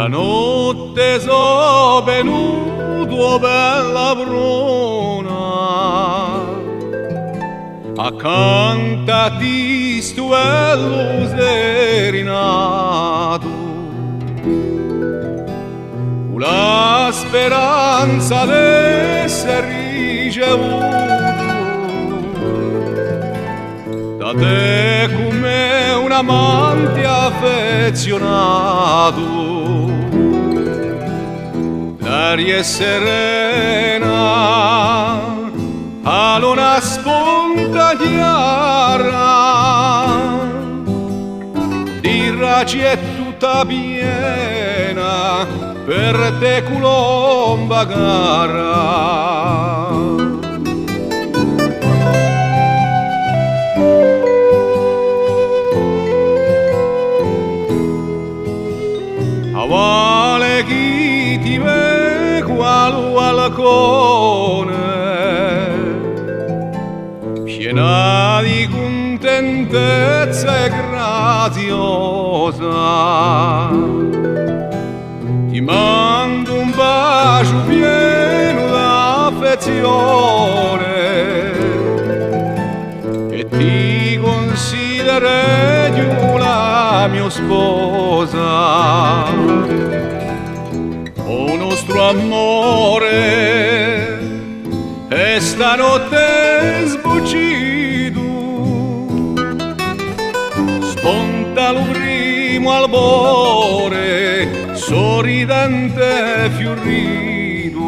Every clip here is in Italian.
Stanotte so venuto bella bruna, accanto a ti stuello serinato, con la speranza d'essere ricevuto da te come un amante affezionato. L'aria è serena, a luna spunta chiara, di raci è tutta piena, per te colomba cara. Vale chi ti ve qual balcone, piena di contentezza e graziosa, ti mando un bacio pieno d'affezione e ti considero la mia sposa. O nostro amore è stanotte sbucito, sponta lo primo albore, sorridente e fiorito.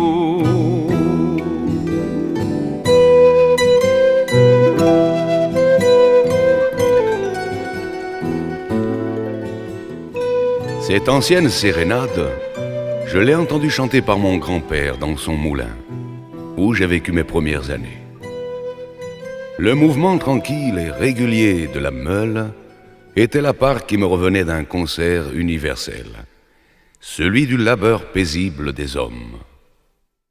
Cette ancienne sérénade, je l'ai entendue chanter par mon grand-père dans son moulin, où j'ai vécu mes premières années. Le mouvement tranquille et régulier de la meule était la part qui me revenait d'un concert universel, celui du labeur paisible des hommes.